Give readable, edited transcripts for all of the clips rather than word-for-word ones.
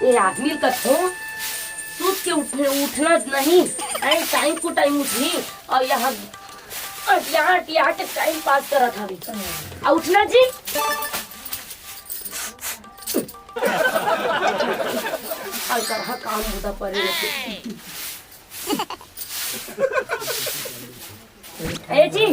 ये आदमी का तो सूत के उठना नहीं, टाइम को टाइम उठी और यहाँ के टाइम पास करा था अभी। और उठना जी काम होता पड़े जी।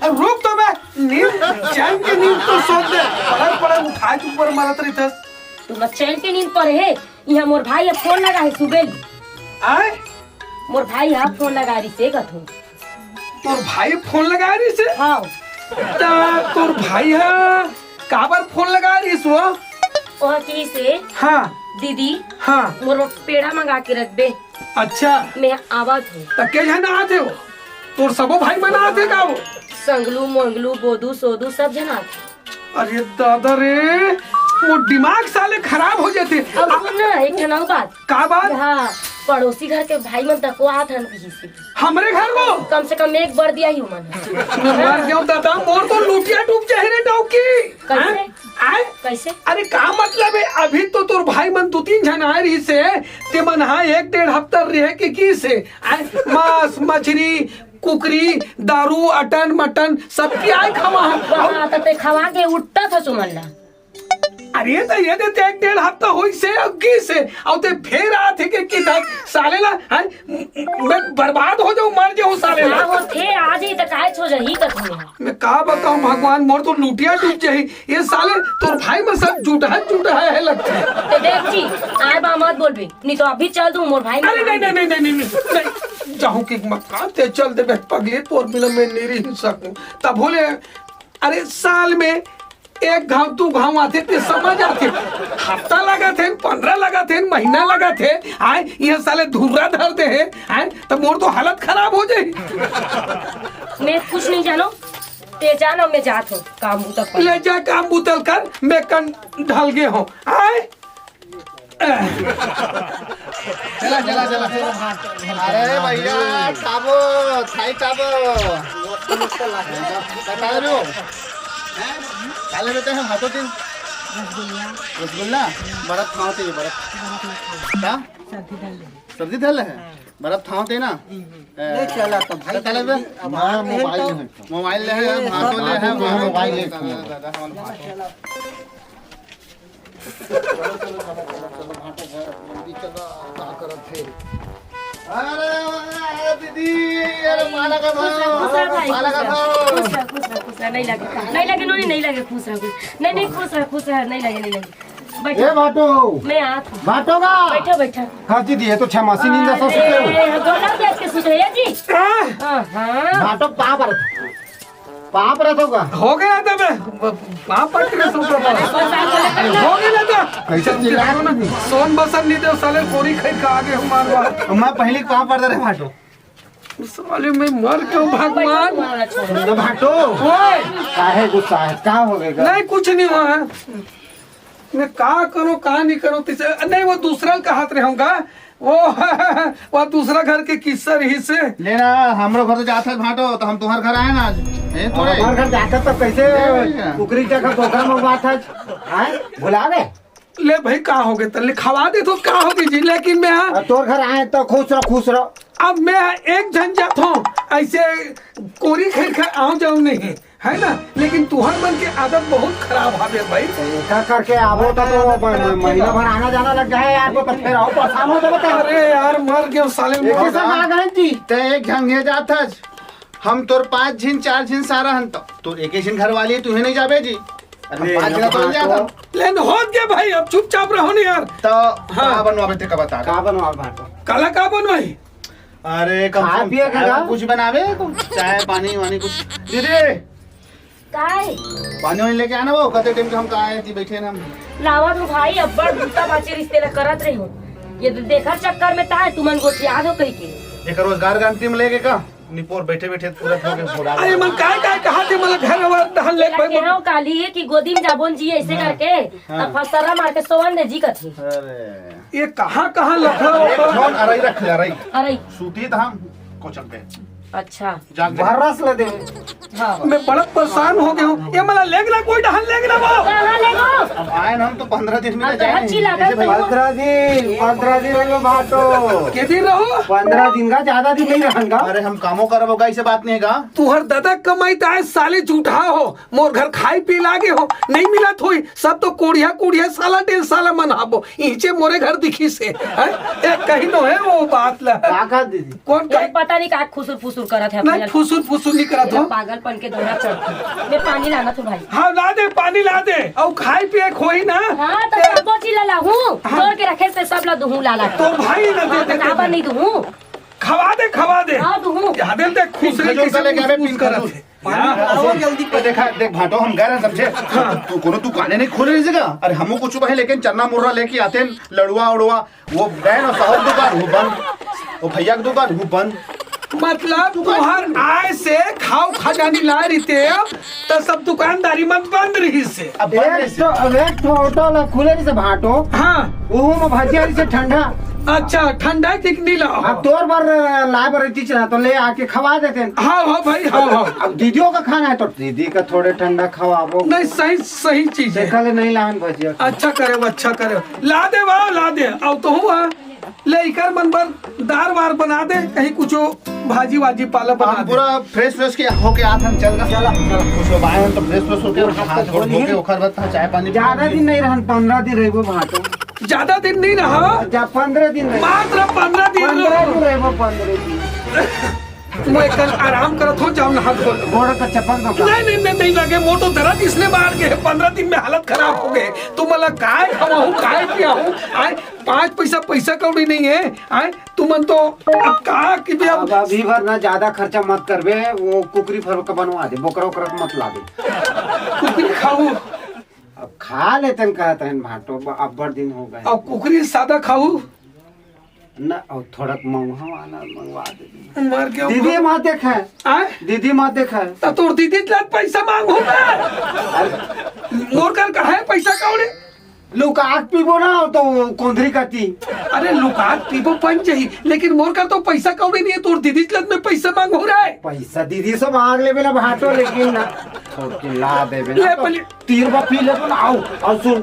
रुक तो मैं नींद चैन के नींद तो सोच दे पड़ा उठा के ऊपर मारत रही था। तुम चैन के नींद पर है। यहाँ मोर भाई अब फोन लगा है सुबह आए मोर भाई यहाँ फोन लगा रही से कथू तोर भाई फोन लगा रही से। हाँ तोर भाई है काबर फोन लगा रही सो वह की से। हाँ दीदी हाँ मोर पेड़ा मंगा के रख दे। अच्छा मैं आवाज हूँ तके जना आते हो तोर सबो भाई मना आते का वो संगलू मंगलू बोदू सोदू सब जना आते। अरे दादा रे वो दिमाग साले खराब हो जाते। अब सुन ना एक ठनाऊ बात का बात। हाँ पड़ोसी घर के भाई मन तक आत हन से हमरे घर को कम से कम एक बार दिया ही मन मर गयो दादा मोर तो लुटिया डूब जाए रे डौकी। कैसे आए कैसे अरे का मतलब है अभी तो तोर भाई मन 2-3 जन आए रही से ते मन हाँ 1-1.5 हफ्ता रहे की से मांस मछली कुकरी दारू अटन मटन सब की आए खवा ते खवा के उठता था सुमन ला। अरे तो ये देते 1-1.5 हफ्ता हुई से अग्गी से और ते फिर आते कि साले ला मैं बर्बाद हो जाऊं मर जाऊं साले ला। वो थे आज ही तक आए छो जही कथू मैं का बताऊं भगवान मोर तो लुटिया डूब जाही ये साले तोर भाई में सब झूठा है लगता है। ते देख जी आए बा मत बोलबे नहीं तो अभी चल दूं मोर भाई। अरे नहीं चाहूं कि मकान ते चल दे पगले तोर बिना मैं नहीं रह सकूं तब बोले अरे साल में एक घाव तू घाव आते ते समझ आते हफ्ता लगा थे 15 लगा थे महीना लगा थे आए ये साले धुर्रा धर दे है आए तब मोर तो हालत खराब हो जाए। मैं कुछ नहीं जानो ते जानो मैं जात हूँ काम बुतल ले जा काम बुतल कर मैं कन ढल गए हूँ आए चला चला चला। अरे भैया चाबो थाई चाबो बता रहे हो काले बेटे हैं हाथों तीन रसगुल्ला बर्फ खाते बर्फ क्या सर्दी डाल है बर्फ खाते ना नहीं चला तो भाई चला बे मोबाइल ले है हाथों ले है मोबाइल ले अरे दीदी अरे माला का नहीं लगे नहीं लगे खुश रहो नहीं खुश रह नहीं लगे ये बाटो मैं आत हूँ बाटोगा बैठो हाँ जी दिए तो 6 मासी नींद सो सकते हो गोला बैठ के सुत रहे जी। बाटो पाप रहा होगा हो गया था मैं वहाँ पर हो गया था कैसे चिल्ला रहा ना सोन बसन नहीं दे साले कोरी खाई का आगे हमारे मैं पहले पाप पड़ रहे बाटो साले मैं मर क्यों भगवान बाटो काहे गुस्सा है क्या हो गया नहीं कुछ नहीं हुआ है मैं कहा करो कहा नहीं करो तिसे नहीं वो दूसरा का हाथ रहूंगा वो दूसरा घर के किस्सा रही से लेना हमरो घर तो जाता भाटो तो हम तुम्हारे घर आए ना आज हमारे घर जाता तो कैसे कुकरी जगह धोखा में बात है भुला गए ले भाई कहा हो गए तल्ले खवा दे तो कहा होगी जी लेकिन मैं तोर घर आए तो खुश रहो अब मैं एक झंझट हूँ ऐसे कोरी खा आऊँ जाऊँ नहीं है ना लेकिन तुहर मन की आदत बहुत खराब है भाई ऐसा करके आवो तो महीना भर आना जाना लग जाए यार तो फिर आओ परेशान हो जाओ। अरे यार मर गया साले एक झंगे जाता हम तोर 5 झिन 4 झिन सारा हन तो एक झिन घर वाली तुहे नहीं जाबे जी लेकिन हो गया भाई अब चुपचाप रहो नहीं यार तो हाँ बनवाबे थे का बता का बनवा काला का बनवाई अरे कम पिए कुछ बनावे चाय पानी वानी कुछ दीदी पानी वानी लेके आना वो कते टाइम के हम कहा थी बैठे ना लावा तो भाई अब बड़ दूता बाची रिश्ते ला करत रही हूँ ये देखा चक्कर में ताए तुमन को याद हो कही के एक रोजगार गारंटी में लेके का निपोर बैठे पूरा हो के छोड़ा अरे मन काय कहा थे मतलब घर वाला दहन ले भाई केनो काली है कि गोदी में जाबोन जी ऐसे करके तब फसरा मार के सोवन दे जी कथी। अरे ये कहां लखड़ा फोन अरई रख ले अरई अरे सूती था कोचन पे अच्छा जाग भर रस ले दे। मैं बड़ा परेशान हो गया हूँ। ये मला लेगना कोई ढहन लेगना वो। कहाँ ले गो? अब आए ना हम तो 15 दिन में अब तो जाए अच्छी लागत कैसे भैया? 15 दिन रहो भाटो। के दिन रहो 15 दिन का ज्यादा दिन नहीं रहूंगा। अरे हम कामों करब होगा, ऐसे बात नहीं है का? तुहर दादा कमाई ताए साले झूठा हो, मोर घर खाई पी लागे हो, नहीं मिला थोई सब तो कोड़िया कोड़िया साला 1.5 साला मनाबो, इंचे मोरे घर दिखी से है? एक कहीं नो है वो बात ला। काका दीदी कौन ये पता नहीं का खुसुर फुसुर करत है नहीं फुसुर नहीं करा तो। पागलपन के दौरा चढ़ती। मैं पानी लाना था भाई। हाँ ला दे पानी ला दे और खाई पिए खोई ना। हाँ तो सबो चीज ला हूँ, तोड़ के रखे से सब ला दूँ लाला। तो भाई ना दे दे बराबर नहीं दूँ। खवा दे हाँ दूँ। यादें देख खुश रही खजूर का लेके आवे, कैसे पिन करा खजूर। थे। जल्दी देखा देख भाटो हम गए समझे तू कोनो तू काने नहीं खोले जगह। अरे हमू कुछ है लेकिन चन्ना मुर्रा लेके आते हैं, लड़ुआ उड़ुआ वो बहन और साहब दुकान वो बंद, वो भैया की दुकान वो बंद। मतलब तुहर आय से खाओ खजानी ला रही थे तो सब दुकानदारी मत बंद रही से। अब बंद एक तो होटल खुले से भाटो। हाँ वो में भजिया से ठंडा। अच्छा ठंडा ठीक नहीं लाओ। अब तोर बार लाए बर चला तो ले आके खवा देते हैं। हाँ भाई हाँ। अब दीदियों का खाना है तो दीदी का थोड़े ठंडा खवाबो। नहीं सही चीज है। देखा ले नहीं लान भजिया। अच्छा करे ला दे वाह ला दे। अब तो हुआ लेकर मन पर दार वार बना दे, कहीं कुछ भाजी वाजी पाला बना हम दे। पूरा फ्रेश फ्रेश के होके आत हम चल चला कुछ हो बाहर तो फ्रेश फ्रेश होके हाथ धो के ओखर बाद चाय पानी ज्यादा दिन नहीं रहन 15 दिन रहेबो भाटो। ज्यादा दिन नहीं रहा, जा 15 दिन रहे। मात्र 15 दिन 15 दिन रहेबो 15 दिन। मैं कल आराम करत हो जाऊँ नहा धो। घोड़ा का चप्पल का नहीं लगे मोटो दर्द इसने मार के 15 दिन में हालत खराब हो गए। तुम मला काय खवाऊं काय पियाऊं आए 5 पैसा कौड़ी नहीं है आए तुम तो अब कहा कि भी अब अभी भर ना ज्यादा खर्चा मत करबे। वो कुकरी फर का बनवा दे, बोकरा ओकरा मत लागे। कुकरी खाऊ अब खा लेते कहते हैं भाटो। अब बड़ दिन हो गए। अब कुकरी सादा खाऊ ना और थोड़ा महंगा वाला मंगवा दे। मर गया दीदी माँ देखे आए दीदी माँ देखे तो तोर दीदी लाख पैसा मांगू मैं मोर कर का है पैसा कौड़ी लुका आग पीबो ना तो कोंधरी काटी। अरे लुकात पीबो पन चाहिए लेकिन मोर का तो पैसा कौड़ी नहीं है। तोर दीदी लग में पैसा मांग हो रहा है। पैसा दीदी से मांग ले ना भाटो लेकिन ना थोड़ी ला दे ले पहले तीर बा पी ले ना आओ और सुन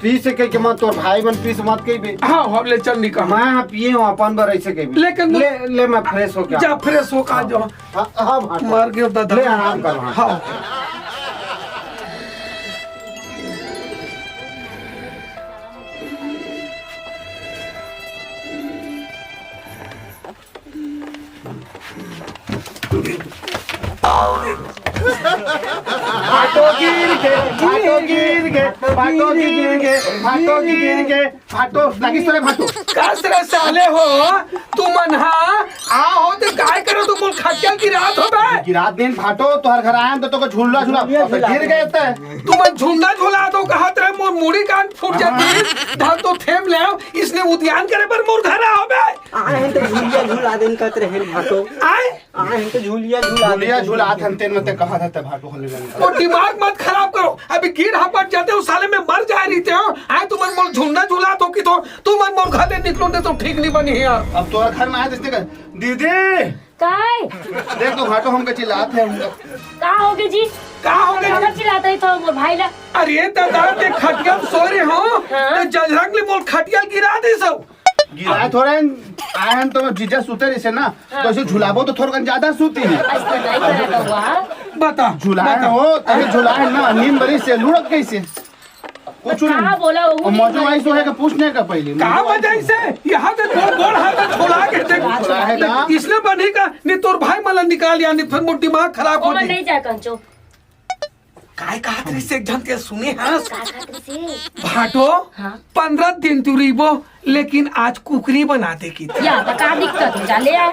पी से के मत तोर भाई बन पी से मत के बे। हाँ हम ले चल निकल मैं पिए हूं अपन बर ऐसे के बे। लेकिन ले मैं फ्रेश हो गया। जा फ्रेश हो का जो हां भाटो मर गया दादा ले आराम कर। हाँ भाटो गिर के भाटो लगी सरे भाटो कसरे साले हो तू मनहा आ हो तो काय करो तू बोल खटिया की रात हो बे गिरा दिन भाटो तोहर घर आए तो झूला झूला गिर गए थे। तू मन झुंडा झुला दो कहा तेरे मोर मुड़ी कान फूट जाती धर तो थेम ले इसने उद्यान करे पर मोर घर आओ बे आए हैं तो झूलिया झूला देन कहते रहे भाटो। आए आए हैं तो झूलिया झूला हंते न ते कहा था भाटो हले वो दिमाग मत खराब करो। अभी गिर हपट जाते हो साले में मर जा रही थे आए तू मन मोर झुंडा झुला दो कि तो तू मन मोर घर ले निकलो तो ठीक नहीं बनी यार। अब तोहर घर में आए दिसते का दीदी काय देख तो भाटो हमके चिल्लात है का हो गए जी? कहा हो अगर गए? चिल्लाते तो मोर भाई ला अरे दादा ते खटिया में सो रहे हो तो जजरंग ने मोर खटिया गिरा दी सब गिराए थोड़े आए हैं तो जीजा सूते रही ना तो ऐसे झुलाबो तो थोड़ा ज्यादा सूती है। ऐसा नहीं करेगा हुआ। बता झुलाए हो तभी झुलाए ना नींद बड़ी से लुढ़क कैसे कुछ कहा बोला वो मौजू आई सो है का पूछने का पहले कहा बजाई से यहाँ से गोड़ गोड़ हाथ छोड़ा के छोड़ा है ना। इसलिए बनेगा नहीं तोर भाई मला निकाल या नहीं फिर मोर दिमाग खराब हो ओमन जाए। नहीं जा कंचो काय कहा तेरे से एक जन के सुने हाँ का खातिर से भाटो हाँ। 15 दिन तू रहीबो लेकिन आज कुकरी बना दे की थी। या तो का दिक्कत हो जा ले आए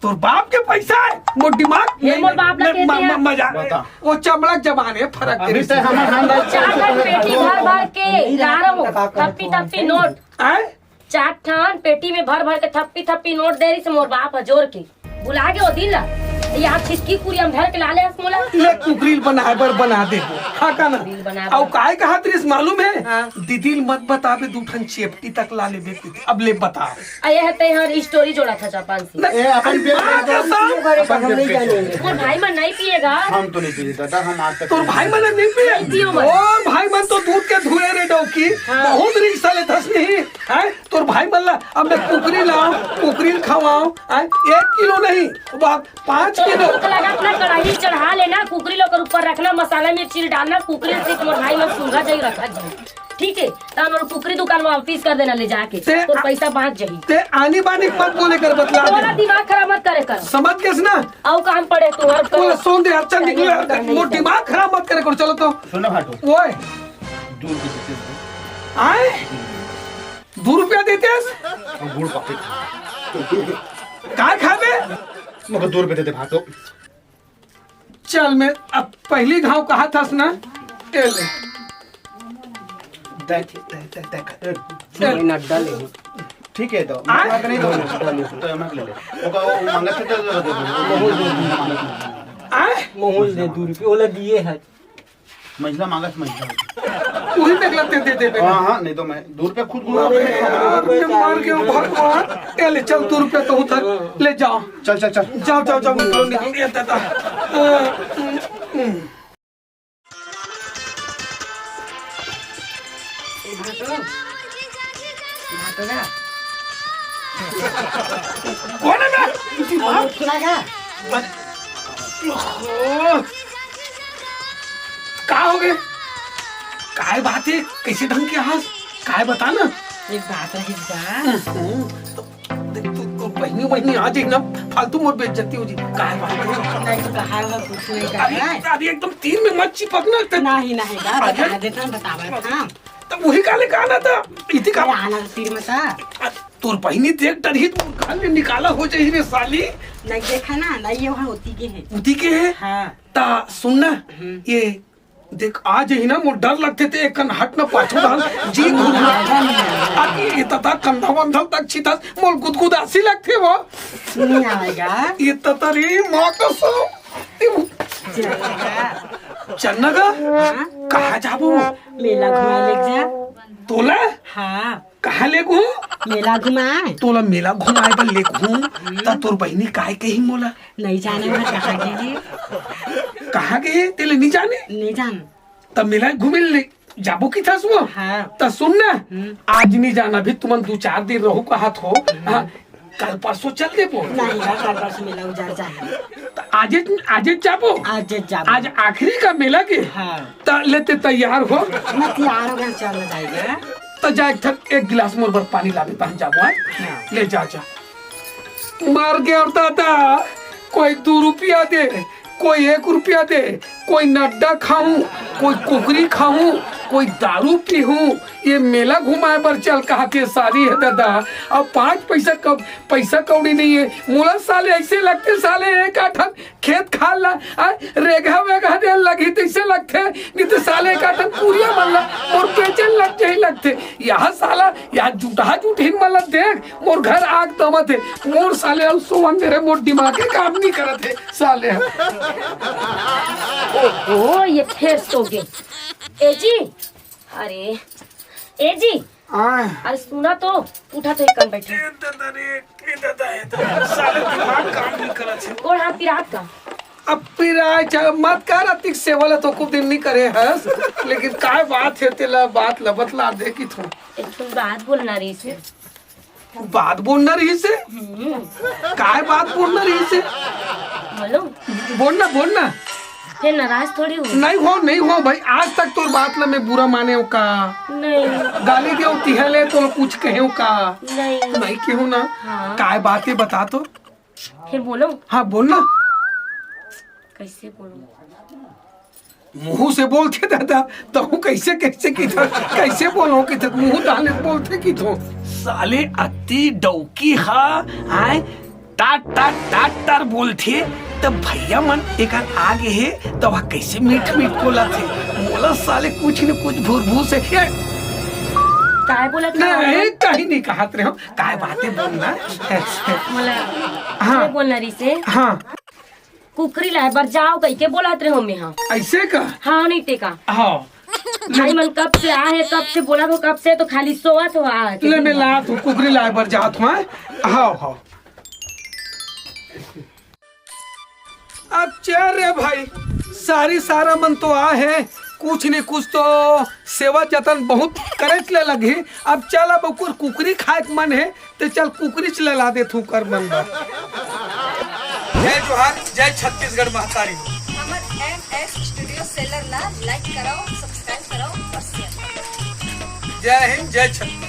तोर बाप के पैसा है मोर दिमाग ये मोर बाप ला कहते हैं। मजा बता। वो चमड़ा जमाने फर्क अभी तेरे से से हमारे खानदान चार ठान पेटी भर भर के गारो थप्पी थप्पी नोट आए 4 ठान पेटी में भर भर के थप्पी थप्पी नोट दे रही से मोर बाप जोर के बुला के वो दिल ला यहाँ खिसकी पूरी हम घर के लाले हस मोला ले कुकरील बनाए बर बना दे हाँ का ना कुकरील बनाए और बर। काय कहा त्रिस मालूम है हाँ। दीदी मत बतावे दूठन चेपटी तक ला ले बेटी अब ले बता आये है ते यहाँ स्टोरी जोड़ा था जापान से ए अपन बेच हाँ, अपन बेच वो भाई मन नहीं पिएगा हम तो नहीं पी दादा हम आज तक तोर भाई मन नहीं पिए पियो मत। और भाई मन तो दूध के धुए रे डौकी हाँ। बहुत रिक्शा ले थस नहीं है तोर भाई मन ला अब मैं कुकरी लाऊं कुकरी खवाऊं 1 किलो नहीं बाप 5 तो किलो भूख लगा अपना कढ़ाई चढ़ा लेना कुकरी लोग ऊपर रखना मसाला मिर्ची डालना कुकरी से मोर भाई में सुंगा जाई रखा जाए ठीक है तब और कुकरी दुकान में वापस कर देना ले जाके ते- तो पैसा बांट जाही ते आनी बानी मत बोले कर बतला तोरा दे दिमाग खराब मत करे कर समझ गए ना आओ काम पड़े तो और बोला कर सोन दे अच्छा निकले मोर दिमाग खराब मत करे कर चलो तो सुनो भाटो ओए दूर के देते आए 2 रुपया देते हम गुड़ पके काय खाबे मगर 2 रुपए देते भाटो चल मैं अब पहली घाव कहा था ना ए ले ठीक है तो आए? मैं नहीं दो तो मैं ले ले ओका वो मांगा थे तो आए मोहन दे 2 रुपये ओला दिए है महिला मांगा था महिला वही देख लेते दे दे हाँ हाँ नहीं तो मैं 2 रुपए खुद गुड़ यार ये मार के भगवान ए ले चल 2 रुपया तो उधर ले जाओ चल चल चल जाओ जाओ जाओ निकलो निकलो ये दादा कौन है मैं का हो गए काय बात है कैसे ढंग के हाथ काय बता ना एक बात रही बा तो बहनी बहनी आ जाए ना फालतू मोर बेइज्जती हो जी काय बात है नहीं तो कहा हुआ कुछ नहीं अरे करना अरे एकदम तीर में मत चिपकना नहीं नहीं का बता देता हूँ बतावा था तब वही काले का आना था इति का अरे आना तीर में था तोर बहनी देख डरही तो कान में निकाला हो जाए रे साली नहीं देखा ना नहीं ये वहाँ होती के है उती के है हाँ ता सुनना ये देख आज ही ना मोर डर लगते थे एक कन हट न पाछू डाल जी घुमा ये तता कंधा बंधल तक छिता मोर गुदगुदासी लगते वो नहीं आएगा ये ततरी मां कसम चिरागा चन्ना का हाँ कहा जाबो मेला घुमा ले जा तोला हाँ कहा ले घूम मेला घुमाए तोला मेला घुमाए पर ले घूम ता तोर बहनी काय कही मोला नहीं जाने में कहा गए कहा गए तेले नहीं जाने नहीं जान तब मेला घूमे ले जाबो की था वो हाँ ता सुन ना आज नहीं जाना भी तुमन 2-4 दिन रहो कहा हो हाँ, कल परसों चल देबो नहीं का कल परसों मेला उजार जाए ता आज जाबो आज जा आज आखिरी का मेला के हाँ ता लेते तैयार हो मैं तैयार हो गया चलना जाएगा तो जा एक गिलास मोर बर पानी लावे तहन जाबो हाँ। ले जा जा मर गया और दादा कोई 2 रुपया दे कोई 1 रुपया दे कोई नड्डा खाऊं कोई कुकरी खाऊं कोई दारू पीऊं ये मेला घुमाए पर चल कहा के सारी है दादा अब 5 पैसा कौड़ी नहीं है मोला साले ऐसे लगते साले एक आठन खेत खा ला रेगा वेगा दे लगी तैसे लगते नहीं तो साले एक आठन पूरिया मल्ला और पेचन लग जाए लगते यहाँ साला यहाँ जूठीन मल्ला देख मोर घर आग दमत है मोर साले और सोवन मेरे मोर दिमाग काम नहीं करत है साले ओ ये फिर सो गए ए जी अरे ए जी अरे सुना तो उठा तो एक कन बैठे साले दिमाग काम नहीं करत है और हाथ पिरात का अब फिर मत कर अतिक सेवल तो कुछ दिन नहीं करे हस लेकिन काय बात है तेला बात ल बतला दे कि तू एक ठो बात बोलना रही से बात बोलना रही से काय बात बोलना रही से बोलो बोलना फिर नाराज थोड़ी हूँ नहीं हो भाई आज तक तो बात ला मैं बुरा माने हो का नहीं गाली दे तिहले तो कुछ कहे हो का नहीं नहीं क्यों ना हाँ। काय बातें बता तो फिर बोलो हाँ बोलना कैसे बोलो मुंह से बोलते दादा तो कैसे कैसे की था कैसे बोलो कि था मुंह डाले बोलते की तो साले अति डौकी हा आए टाट टाट टाट टार बोलते तब भैया मन एक आगे है तब वह कैसे मीठ बोला थे बोला साले कुछ न कुछ भूर भूर से काय बोला नहीं कहीं नहीं कहा थे हम काय बातें बोलना बोला हाँ। बोलना रही से हाँ कुकरी लाए बर जाओ कही के बोलत रहे हमें हाँ ऐसे का हाँ नहीं ते का हाँ भाई मन कब से आ है कब से बोला तो कब से तो खाली सोवत हो आ के ले मैं ला तू कुकरी लाए बर जात हूँ हाँ हाँ अच्छा रे भाई सारा मन तो आ है कुछ नहीं कुछ तो सेवा जतन बहुत करे चले लगे अब चल अब कुकरी खाए के मन है तो चल कुकरी चले ला दे तू कर मन बा जय जोहार जय छत्तीसगढ़ महतारी हमर MS स्टूडियो सेलर ला लाइक करो सब्सक्राइब करो और शेयर करो। जय हिंद जय छत्तीसगढ़।